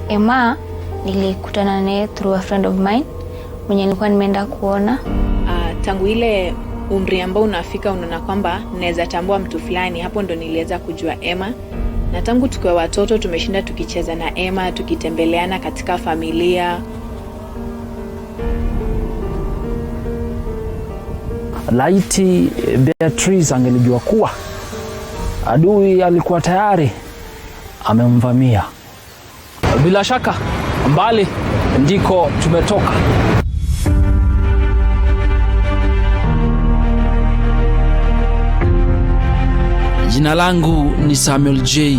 Emma nilikutana naye through a friend of mine mwenye nilikuwa nimeenda kuona. Tangu ile umri ambao unafika unaona kwamba naweza tambua mtu fulani, hapo ndo niliweza kujua Emma. Na tangu tukiwa watoto tumeshinda tukicheza na Emma, tukitembeleana katika familia. Laiti Beatrice angelijua kuwa adui alikuwa tayari amemvamia. Bila shaka mbali ndiko tumetoka. Jina langu ni Samuel J.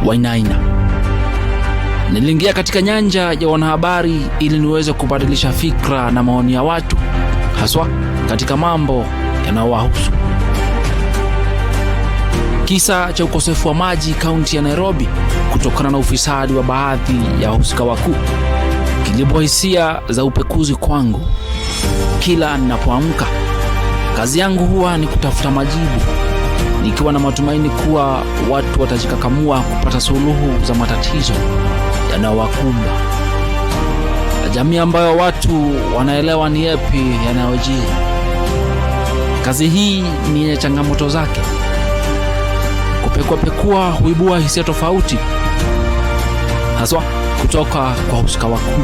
Wainaina. Niliingia katika nyanja ya wanahabari ili niweze kubadilisha fikra na maoni ya watu, haswa katika mambo yanayowahusu. Kisa cha ukosefu wa maji kaunti ya Nairobi kutokana na ufisadi wa baadhi ya wahusika wakuu kilibua hisia za upekuzi kwangu. Kila ninapoamka, kazi yangu huwa ni kutafuta majibu, nikiwa na matumaini kuwa watu watajikakamua kupata suluhu za matatizo yanayowakumba. Jamii ambayo watu wanaelewa ni yapi yanayojiri. Kazi hii ni yenye changamoto zake. Kupekua huibua hisia tofauti, haswa kutoka kwa wahusika wakuu.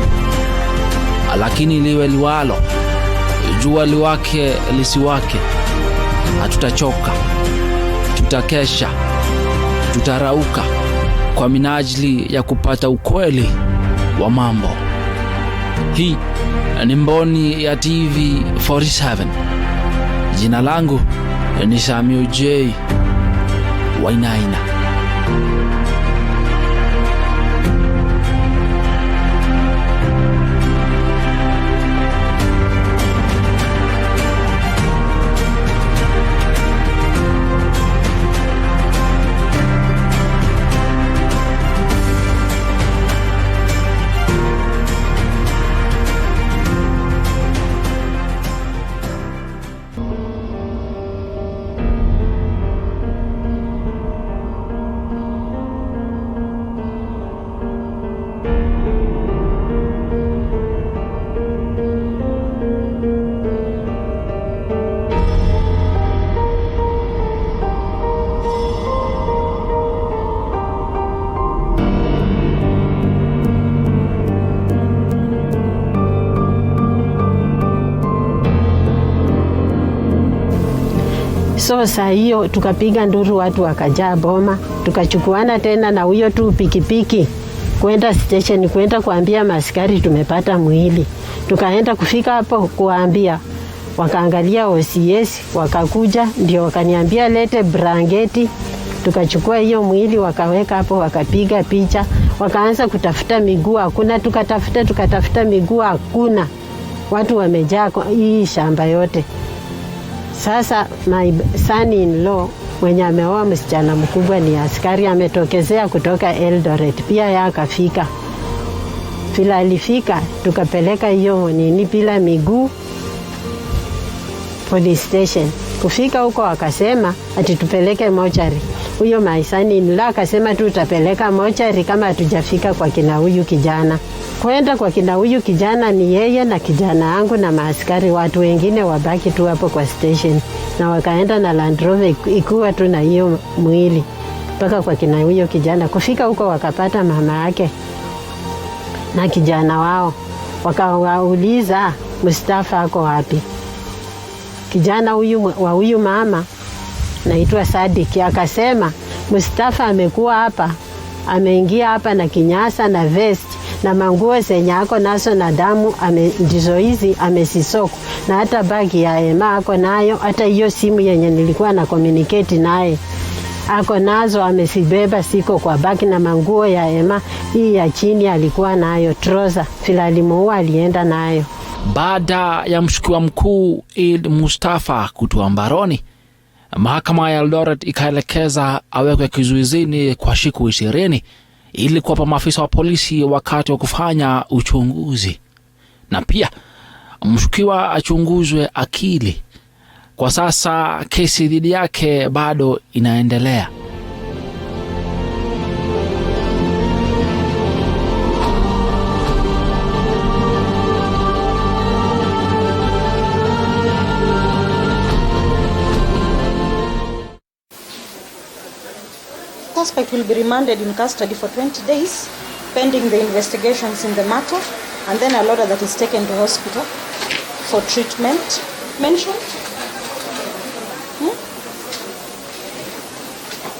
Lakini liwe liwalo, jua liwake lisiwake, hatutachoka, tutakesha, tutarauka kwa minajili ya kupata ukweli wa mambo. Hii ni Mboni ya TV47. Jina langu ni Samuel J. Wainaina. So saa hiyo tukapiga nduru, watu wakajaa boma, tukachukuana tena na huyo tu pikipiki kwenda station, kwenda kuambia maaskari tumepata mwili. Tukaenda kufika hapo kuambia, wakaangalia OCS, wakakuja ndio wakaniambia lete blanketi. Tukachukua hiyo mwili wakaweka hapo, wakapiga picha, wakaanza kutafuta miguu, hakuna. Tukatafuta miguu, hakuna. Watu wamejaa hii shamba yote. Sasa my son-in-law mwenye ameoa msichana mkubwa ni askari, ametokezea kutoka Eldoret, pia yeye akafika. Bila alifika, tukapeleka hiyo nini bila miguu police station. Kufika huko wakasema ati tupeleke mochari. Huyo my son-in-law akasema tutapeleka mochari kama hatujafika kwa kina huyu kijana. Kwenda kwa kina huyu kijana ni yeye na kijana wangu na maaskari, watu wengine wabaki tu hapo kwa station. Na wakaenda na Land Rover ikuwa tu na hiyo mwili mpaka kwa kina huyo kijana. Kufika huko wakapata mama yake na kijana wao. Wakawauliza Mustafa ako wapi? Kijana huyu wa huyu mama naitwa Sadiki akasema Mustafa amekuwa hapa, ameingia hapa na kinyasa na vest na manguo zenye ako nazo na damu ndizo hizi amesisoko, na hata bagi ya Emma ako nayo, hata hiyo simu yenye nilikuwa na communicate naye ako nazo amesibeba, siko kwa bagi, na manguo ya Emma hii ya chini alikuwa nayo, trouser filalimuua alienda nayo. Baada ya mshukiwa mkuu Eid Mustafa kutua mbaroni, mahakama ya Eldoret ikaelekeza awekwe kizuizini kwa siku 20 ili kuwapa maafisa wa polisi wakati wa kufanya uchunguzi, na pia mshukiwa achunguzwe akili. Kwa sasa kesi dhidi yake bado inaendelea. suspect will be remanded in custody for 20 days pending the investigations in the matter, and then a lawyer that is taken to hospital for treatment. Mentioned?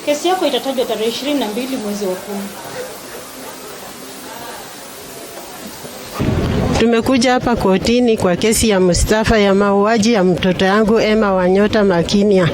Kesi yako itatajwa tarehe 22 mwezi wa 10. Tumekuja hapa kotini kwa kesi ya Mustafa ya mauaji ya mtoto yangu Emma wa Nyota Makinia.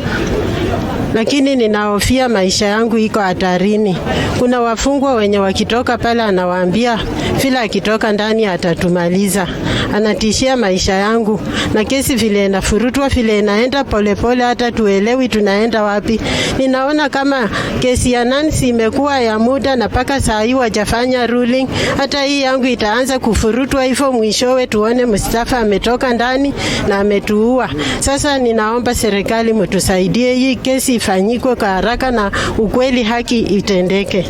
Lakini ninahofia maisha yangu iko hatarini. Kuna wafungwa wenye wakitoka pale anawaambia vile akitoka ndani atatumaliza. Anatishia maisha yangu. Na kesi vile inafurutwa vile inaenda polepole hata tuelewi tunaenda wapi. Ninaona kama kesi ya Nancy imekuwa ya muda na paka saa hii hajafanya ruling. Hata hii yangu itaanza kufurutwa hivyo mwishowe tuone Mustafa ametoka ndani na ametuua. Sasa ninaomba serikali mtusaidie hii kesi ifanyike kwa haraka na ukweli haki itendeke.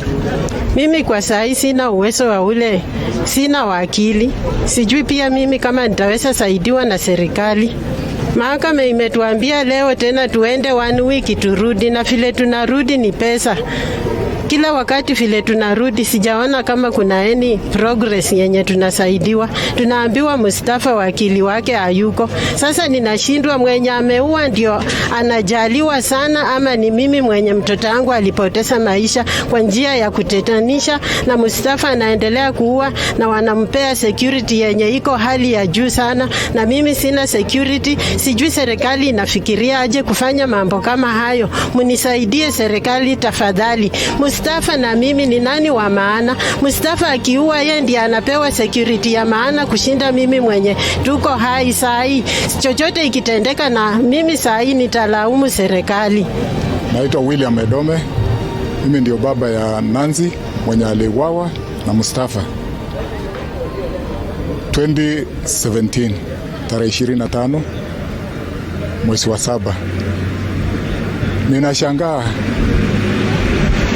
Mimi kwa saa sina uwezo wa ule, sina wakili. Sijui pia mimi kama nitaweza saidiwa na serikali. Mahakama imetuambia leo tena tuende 1 week turudi, na vile tunarudi ni pesa. Kila wakati vile tunarudi sijaona kama kuna any progress yenye tunasaidiwa. Tunaambiwa Mustafa wakili wake hayuko. Sasa ninashindwa mwenye ameua ndio anajaliwa sana ama ni mimi mwenye mtoto wangu alipoteza maisha kwa njia ya kutetanisha, na Mustafa anaendelea kuua na wanampea security yenye iko hali ya juu sana, na mimi sina security. Sijui serikali inafikiria aje kufanya mambo kama hayo. Munisaidie serikali tafadhali. Mustafa na mimi ni nani wa maana? Mustafa akiua yeye ndiye anapewa security ya maana kushinda mimi mwenye tuko hai saa hii. Chochote ikitendeka na mimi saa hii nitalaumu serikali. Naitwa William Edome. Mimi ndio baba ya Nancy mwenye aliuawa na Mustafa 2017 tarehe 25 mwezi wa 7. Ninashangaa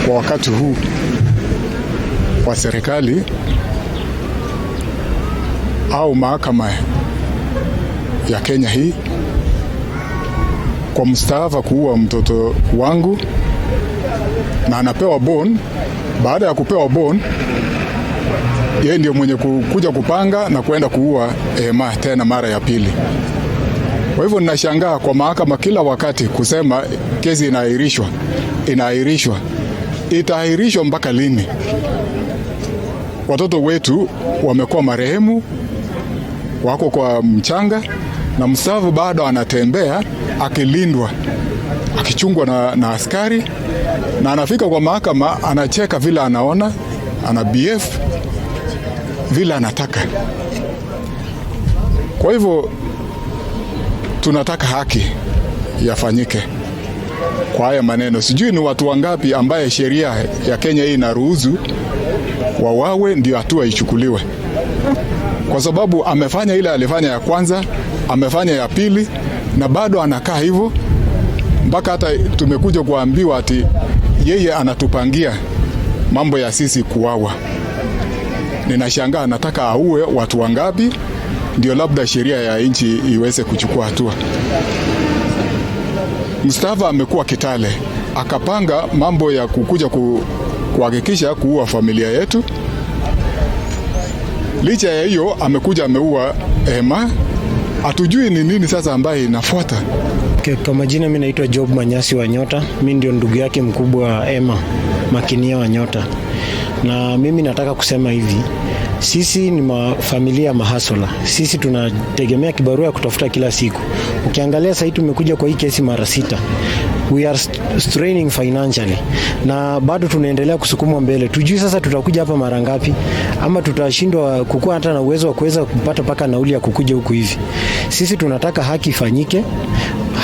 kwa wakati huu wa serikali au mahakama ya Kenya hii kwa Mustafa kuua mtoto wangu na anapewa bond. Baada ya kupewa bond, yeye ndio mwenye kuja kupanga na kwenda kuua Emma tena mara ya pili. Kwa hivyo ninashangaa kwa mahakama kila wakati kusema kesi inaahirishwa. Itaahirishwa mpaka lini? Watoto wetu wamekuwa marehemu, wako kwa mchanga, na Mustafa bado anatembea akilindwa, akichungwa na askari, na anafika kwa mahakama anacheka vile anaona, ana BF vile anataka. Kwa hivyo tunataka haki yafanyike kwa haya maneno. Sijui ni watu wangapi ambaye sheria ya Kenya hii inaruhusu wawawe ndio hatua ichukuliwe, kwa sababu amefanya ile alifanya ya kwanza, amefanya ya pili, na bado anakaa hivyo mpaka hata tumekuja kuambiwa ati yeye anatupangia mambo ya sisi kuwawa. Ninashangaa anataka auwe watu wangapi ndio labda sheria ya nchi iweze kuchukua hatua. Mustafa amekuwa Kitale, akapanga mambo ya kukuja kuhakikisha kuua familia yetu. Licha ya hiyo amekuja ameua Emma. Hatujui ni nini sasa ambaye inafuata. Kwa majina mimi naitwa Job Manyasi wa Nyota. Mimi ndio ndugu yake mkubwa wa Emma Makinia wa Nyota. Na mimi nataka kusema hivi, sisi ni familia mahasola. Sisi tunategemea kibarua ya kutafuta kila siku. Ukiangalia sasa tumekuja kwa hii kesi mara 6. We are straining financially. Na bado tunaendelea kusukumwa mbele. Tujui sasa tutakuja hapa mara ngapi, ama tutashindwa kukua hata na uwezo wa kuweza kupata paka nauli ya kukuja huku hivi. Sisi tunataka haki ifanyike.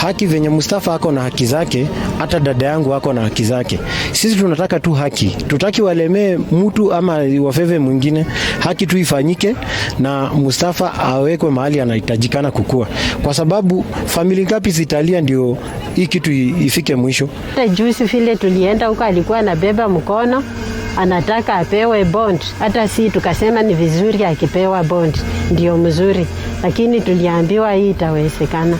Haki venye Mustafa ako na haki zake, hata dada yangu ako na haki zake. Sisi tunataka tu haki. Tutaki walemee mtu ama wafeve mwingine. Haki tu ifanyike na Mustafa awekwe mahali anahitajikana kukua. Kwa sababu familia ngapi zitalia ndio hii kitu ifike mwisho. Juzi vile tulienda huko alikuwa anabeba mkono, anataka apewe bond. Hata si tukasema ni vizuri akipewa bond ndio mzuri, lakini tuliambiwa hii itawezekana.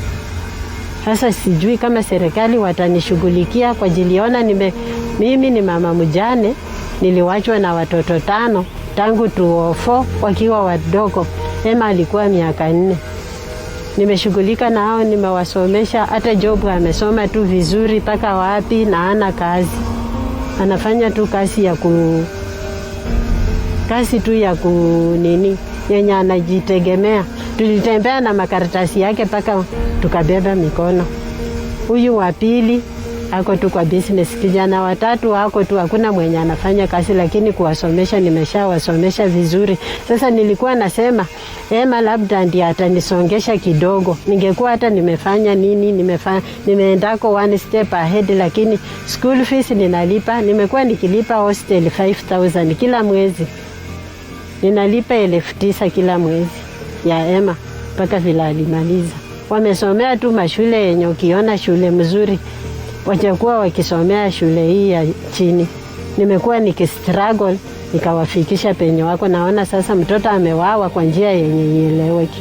Sasa sijui kama serikali watanishughulikia kwa jiliona Mimi ni mama mjane, niliwachwa na watoto 5 tangu 2004 wakiwa wadogo. Emma alikuwa miaka 4. Nimeshughulika nao, nimewasomesha. Hata Job amesoma tu vizuri paka wapi na ana kazi. Anafanya tu kazi yenye anajitegemea. Tulitembea na makaratasi yake paka tukabeba mikono. Huyu wa pili ako tu kwa business. Kijana wa 3 wako tu, hakuna mwenye anafanya kazi, lakini kuwasomesha nimeshawasomesha vizuri. Sasa nilikuwa nasema Emma labda ndiye atanisongesha kidogo. Ningekuwa hata nimefanya nini, nimeendako 1 step ahead, lakini school fees ninalipa. Nimekuwa nikilipa hostel 5,000 kila mwezi. Ninalipa 9,000 kila mwezi ya Emma mpaka vile alimaliza. Wamesomea tu mashule yenye ukiona shule mzuri wachakuwa wakisomea shule hii ya chini. Nimekuwa nikistruggle nikawafikisha penye wako. Naona sasa mtoto amewawa kwa njia yenye ieleweki.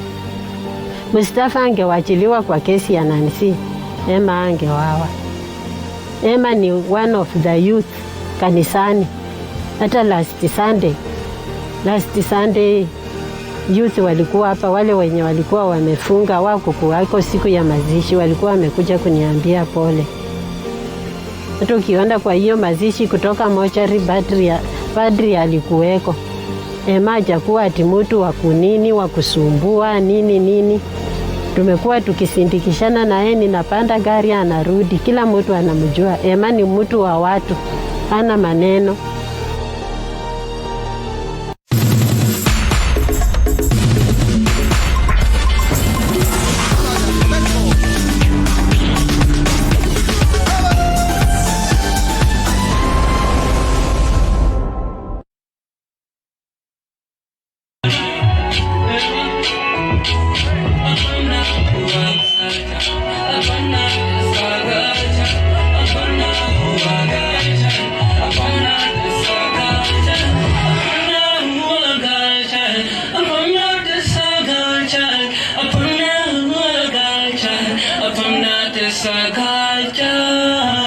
Mustafa angewachiliwa kwa kesi ya Nancy, Emma angewawa. Emma ni one of the youth kanisani. Hata last Sunday youth walikuwa hapa, wale wenye walikuwa wamefunga wako siku ya mazishi, walikuwa wamekuja kuniambia pole. Hata ukiona kwa hiyo mazishi kutoka mochari, padri alikuweko. Emma hajakuwa ati mtu wa kunini wa kusumbua nini. Tumekuwa tukisindikishana na yeye, ninapanda gari anarudi, kila mtu anamjua. Emma ni mtu wa watu, hana maneno.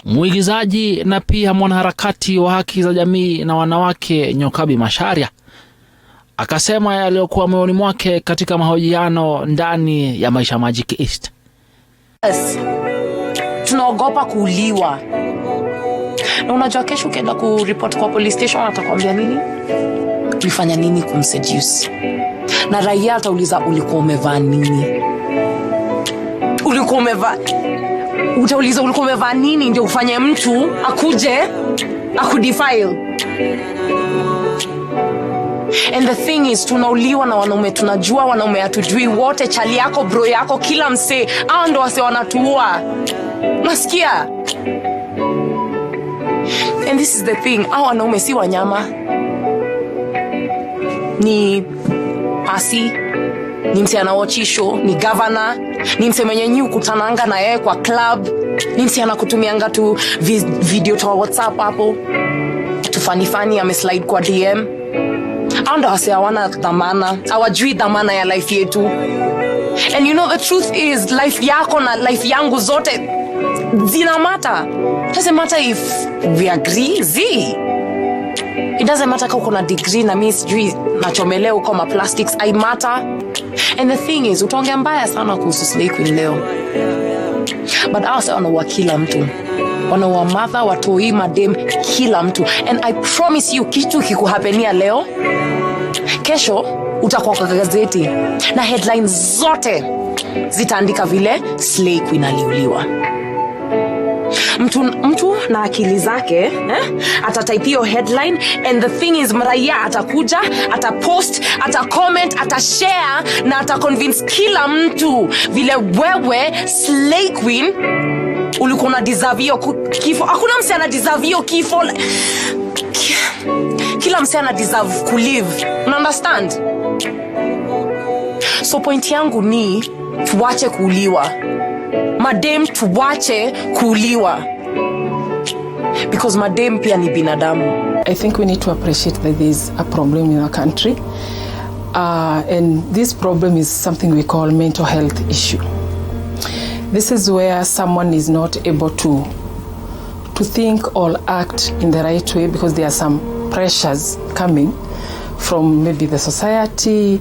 Mwigizaji na pia mwanaharakati wa haki za jamii na wanawake Nyokabi Macharia akasema yaliyokuwa moyoni mwake katika mahojiano ndani ya Maisha Magic East. Yes. Tunaogopa kuuliwa. Na unajua kesho ukienda kuripoti kwa police station atakwambia nini? Ulifanya nini kumseduce? Na raia atauliza ulikuwa umevaa nini? Utauliza ulikuwa umevaa nini ndio ufanye mtu akuje akudefile. And the thing is, tunauliwa na wanaume, tunajua wanaume hatujui wote, chali yako, bro yako, kila msee, hao ndo wase wanatuua. Nasikia? And this is the thing, hao wanaume si wanyama. Ni pasi, ni mse anawachi show, ni governor, ni mse mwenye nyi ukutananga na yeye kwa club, ni mse anakutumianga tu video to WhatsApp hapo, tufani ameslide kwa DM. Anda wase hawana dhamana, hawajui dhamana ya life yetu. And you know the truth is, life yako na life yangu zote zina matter. It doesn't matter if we agree, it doesn't matter kama uko na degree na mimi sijui nachomelea uko ma plastics, I matter. And the thing is, utaongea mbaya sana kuhusu Slay Queen leo, but also wanaua kila mtu, wanaua mother, watoi, madem, kila mtu. And I promise you, kitu kikuhapenia leo, kesho utakuwa kwa gazeti na headlines zote zitaandika vile Slay Queen aliuliwa. Mtu na akili zake atatype hiyo headline, and the thing is, mraia atakuja, atapost, atacomment, atashare na ataconvince kila mtu vile wewe Slay Queen ulikuwa na deserve hiyo kifo. Hakuna mse ana deserve hiyo kifo. Kila mse ana deserve ku live. You understand? So point yangu ni tuache kuuliwa. Madem tuache kuuliwa. Because madem pia ni binadamu. I think we need to appreciate that there is a problem in our country. And this problem is something we call mental health issue. This is where someone is not able to to think or act in the right way, because there are some pressures coming from maybe the society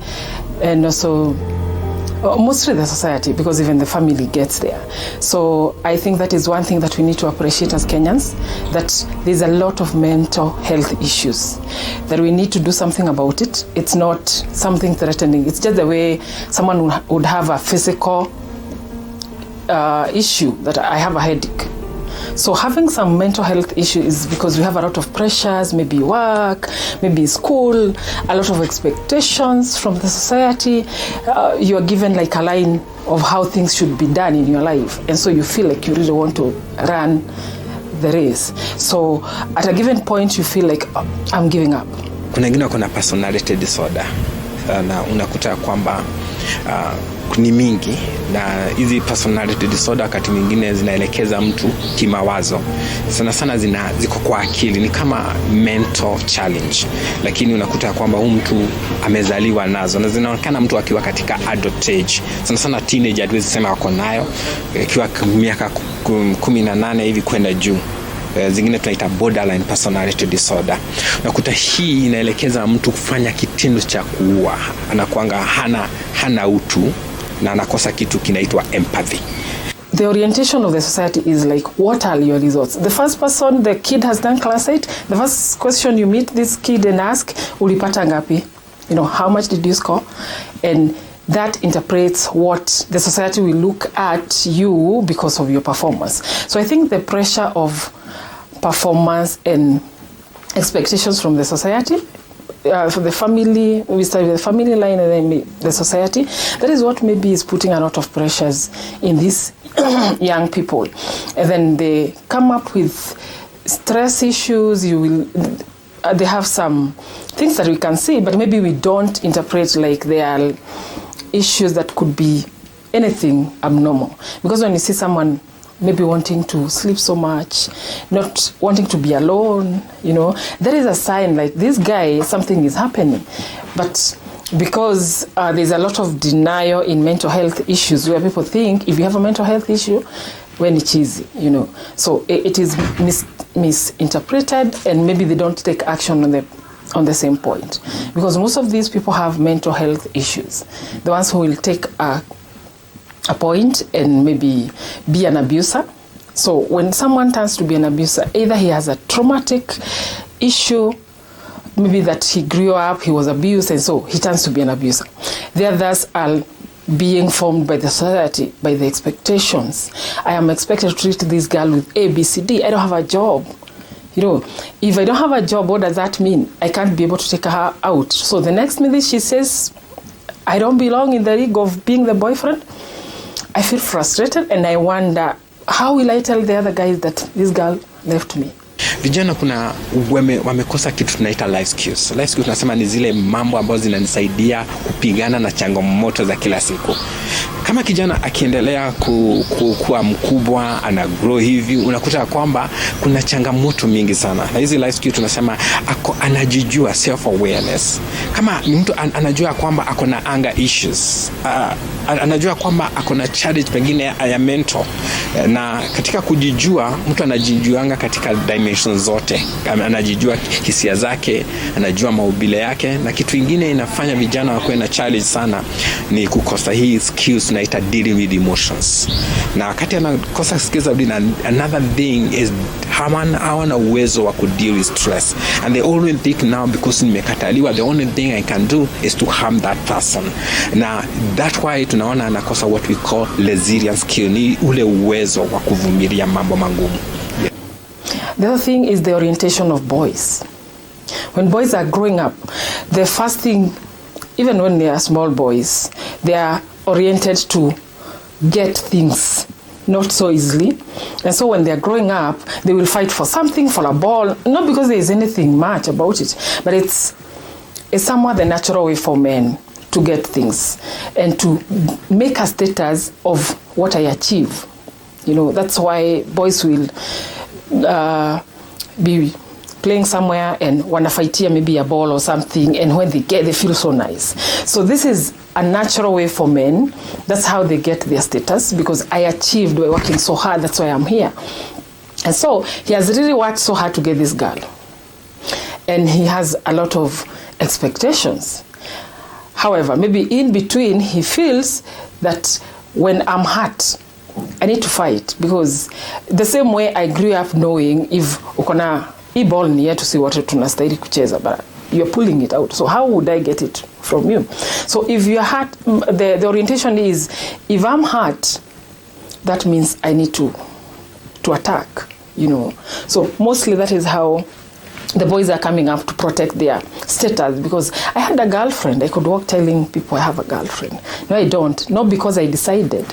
and also mostly the society, because even the family gets there. So I think that is one thing that we need to appreciate as Kenyans, that there's a lot of mental health issues, that we need to do something about it. It's not something threatening. It's just the way someone would have a physical issue, that I have a headache. So having some mental health issue is because we have a lot of pressures, maybe work, maybe school, a lot of expectations from the society. You are given like a line of how things should be done in your life. And so you feel like you really want to run the race. So at a given point you feel like, oh, I'm giving up. Kuna wengine kuna personality disorder. Na unakuta kwamba ni mingi, na hizi personality disorder wakati mwingine zinaelekeza mtu kimawazo. Sana sana ziko kwa akili, ni kama mental challenge, lakini unakuta kwamba huyu mtu amezaliwa nazo, na zinaonekana mtu akiwa katika adult age. Sana sana teenager hatuwezi sema wako nayo, akiwa miaka 18 hivi kwenda juu. Zingine tunaita borderline personality disorder. Unakuta hii inaelekeza mtu kufanya kitendo cha kuua, anakuanga hana utu na anakosa kitu kinaitwa empathy. The orientation of the society is like, what are your results? The first person, the kid has done class 8, the first question you meet this kid and ask, ulipata ngapi? You know, how much did you score? And that interprets what the society will look at you because of your performance. So I think the pressure of performance and expectations from the society, for the family, we start with the family line and then the society. That is what maybe is putting a lot of pressures in these young people. And then they come up with stress issues. They have some things that we can see, but maybe we don't interpret like they are issues that could be anything abnormal. Because when you see someone maybe wanting to sleep so much, not wanting to be alone, you know, that is a sign like this guy, something is happening. But because there's a lot of denial in mental health issues, where people think if you have a mental health issue, when it's easy, you know. So it is misinterpreted, and maybe they don't take action on the same point. Because most of these people have mental health issues. The ones who will take a point and maybe be an abuser. So when someone turns to be an abuser, either he has a traumatic issue, maybe that he grew up, he was abused, and so he turns to be an abuser. The others are being formed by the society, by the expectations. I am expected to treat this girl with A, B, C, D. I don't have a job. You know, if I don't have a job, what does that mean? I can't be able to take her out. So the next minute she says, I don't belong in the league of being the boyfriend, I feel frustrated, and I wonder, how will I tell the other guys that this girl left me? Vijana kuna wamekosa kitu tunaita life skills. Life skills tunasema ni zile mambo ambazo zinanisaidia kupigana na changamoto za kila siku. Kama kijana akiendelea kuwa mkubwa, ana grow hivi, unakuta kwamba kuna changamoto mingi sana. Na hizi life skills tunasema anajijua, self awareness. Kama ni mtu anajua kwamba ako na anger issues, anajua kwamba ako na challenge pengine ya mental, na katika kujijua mtu anajijuanga katika dimensions zote. Anajijua hisia zake, anajua maumbile yake, na kitu kingine inafanya vijana wakuwe na challenge sana ni kukosa hii skills tunaita dealing with emotions. Na wakati anakosa skills of another thing is hawana uwezo wa kudeal with stress, and the only thing now, because nimekataliwa, the only thing I can do is to harm that person. Na that's why tunaona anakosa what we call resilience skill, ni ule uwezo wa kuvumilia mambo magumu. The other thing is the orientation of boys. When boys are growing up, the first thing, even when they are small boys, they are oriented to get things not so easily. And so when they are growing up, they will fight for something, for a ball, not because there is anything much about it, but it's somewhat the natural way for men to get things and to make a status of what I achieve. You know, that's why boys will be playing somewhere and wanafaitia maybe a ball or something, and when they feel so nice. So this is a natural way for men. That's how they get their status, because I achieved by working so hard, that's why I'm here. And so he has really worked so hard to get this girl. And he has a lot of expectations. However, maybe in between, he feels that when I'm hurt, I need to fight, because the same way I grew up knowing if ukona hii ball ni yetu si wote tunastahili kucheza, but you're pulling it out. So how would I get it from you? So if you're hurt, the orientation is, if I'm hurt, that means I need to attack, you know. So mostly that is how the boys are coming up to protect their status, because I had a girlfriend. I could walk telling people I have a girlfriend. No, I don't. Not because I decided,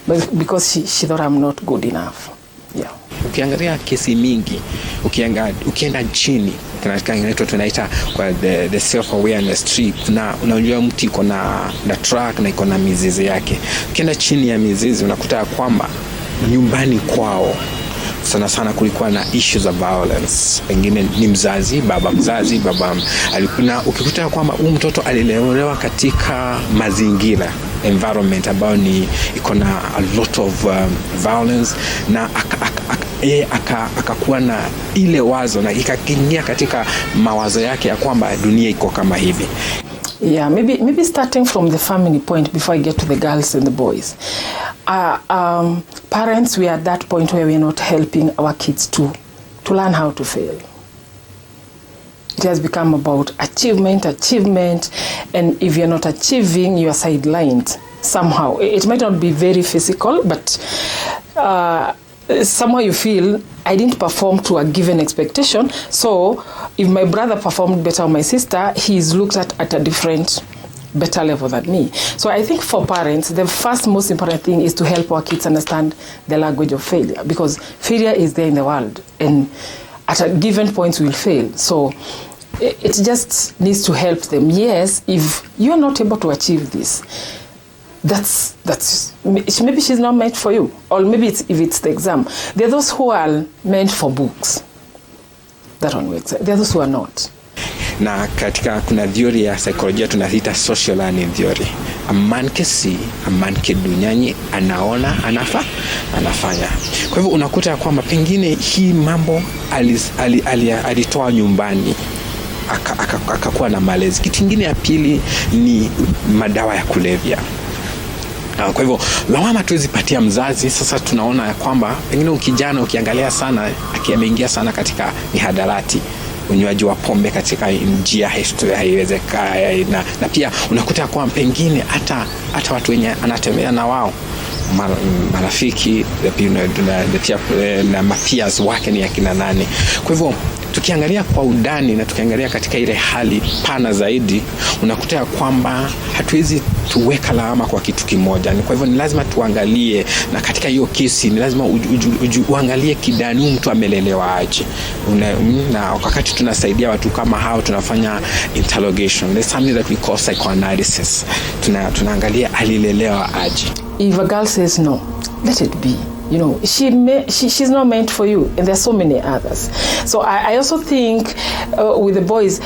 but because she thought I'm not good enough. Yeah. Ukiangalia kesi mingi, ukienda chini, tunaita kwa the self awareness tree, unajua mti iko na track na iko na mizizi yake. Ukienda chini ya mizizi unakuta kwamba nyumbani kwao sana sana kulikuwa na issues of violence. Pengine ni baba mzazi, na ukikuta kwamba mtoto alilelewa katika mazingira, environment ambayo iko na a lot of violence, na akakuwa na ile wazo na ikakiingia katika mawazo yake ya kwamba dunia iko kama hivi. Yeah, maybe starting from the family point before I get to the girls and the boys. Parents, we are at that point where we are not helping our kids to learn how to fail. It has become about achievement, and if you're not achieving, you are sidelined somehow. It might not be very physical, but somehow you feel, I didn't perform to a given expectation, so if my brother performed better or my sister, he's looked at a different, better level than me. So I think for parents, the first most important thing is to help our kids understand the language of failure, because failure is there in the world, and at a given point we'll fail. So it just needs to help them. Yes, if you're not able to achieve this, that's maybe she's not meant for you, or maybe if it's the exam. There are those who are meant for books. That one works. There are those who are not. Na katika kuna theory ya psychology tunaita social learning theory. A man can see, a man can do, nyanyi anaona, anafanya. Kwa hivyo unakuta kwamba pengine hii mambo alitoa nyumbani, akakuwa na malezi. Kitu kingine ya pili ni madawa ya kulevya. Kwa hivyo lawama tuwezi patia mzazi. Sasa tunaona kwamba pengine kijana ukiangalia sana ameingia sana katika mihadarati, unywaji wa pombe katika njia haiwezekani, na pia unakuta kwamba pengine hata watu wenye anatembea na wao marafiki na mapeers wake ni akina nani. Kwa hivyo tukiangalia kwa undani na tukiangalia katika ile hali pana zaidi, unakuta kwamba hatuwezi tuweka lawama kwa kitu kimoja. Kwa hivyo ni lazima tuangalie, na katika hiyo kesi ni lazima uangalie kidani mtu amelelewa aje. Na wakati tunasaidia watu kama hao, tunafanya interrogation. There's something that we call psychoanalysis. Tunaangalia alilelewa aje. If a girl says no, let it be. You know, she's not meant for you, and there are so many others. So I also think with the boys,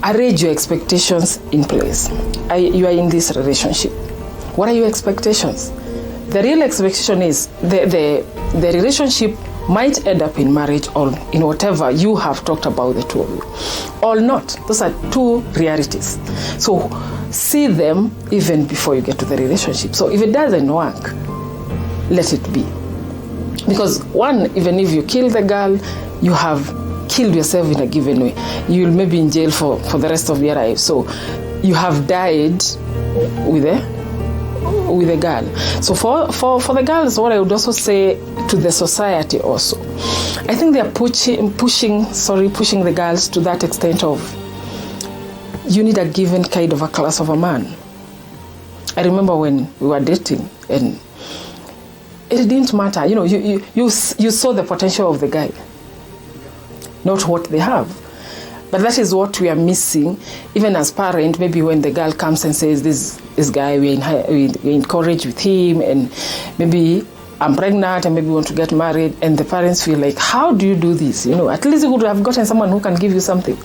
arrange your expectations in place. You are in this relationship. What are your expectations? The real expectation is the relationship might end up in marriage or in whatever you have talked about, the two of you, or not. Those are two realities. So see them even before you get to the relationship. So if it doesn't work, let it be. Because one, even if you kill the girl, you have killed yourself in a given way. You'll maybe in jail for the rest of your life. So you have died with a girl. So for the girls, what I would also say to the society also, I think they are pushing the girls to that extent of, you need a given kind of a class of a man. I remember when we were dating, and it didn't matter. You know, you saw the potential of the guy, not what they have. But that is what we are missing, even as parents. Maybe when the girl comes and says, this guy, we encourage with him, and maybe I'm pregnant and maybe want to get married, and the parents feel like, how do you do this? You know, at least you would have gotten someone who can give you something.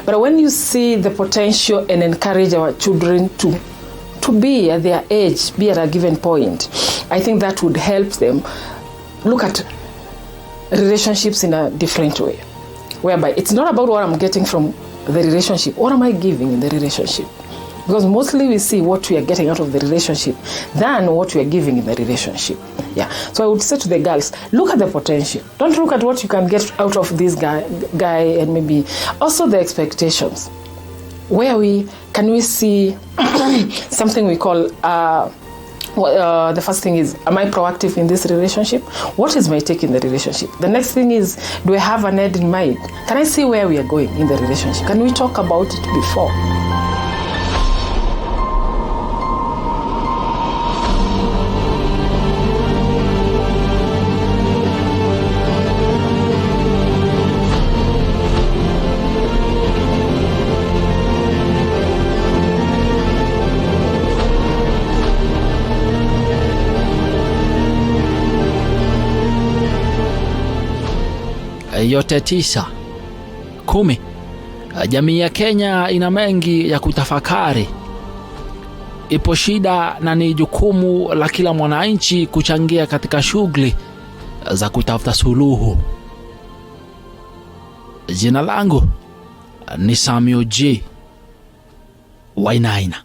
But when you see the potential and encourage our children to be at their age, be at a given point, I think that would help them look at relationships in a different way, whereby it's not about what I'm getting from the relationship. What am I giving in the relationship? Because mostly we see what we are getting out of the relationship than what we are giving in the relationship. Yeah. So I would say to the girls, look at the potential. Don't look at what you can get out of this guy and maybe also the expectations. Where can we see something we call the first thing is, am I proactive in this relationship? What is my take in the relationship? The next thing is, do I have an end in mind? Can I see where we are going in the relationship? Can we talk about it before? Yote 9. 10. Jamii ya Kenya ina mengi ya kutafakari. Ipo shida na ni jukumu la kila mwananchi kuchangia katika shughuli za kutafuta suluhu. Jina langu ni Samuel G. Wainaina.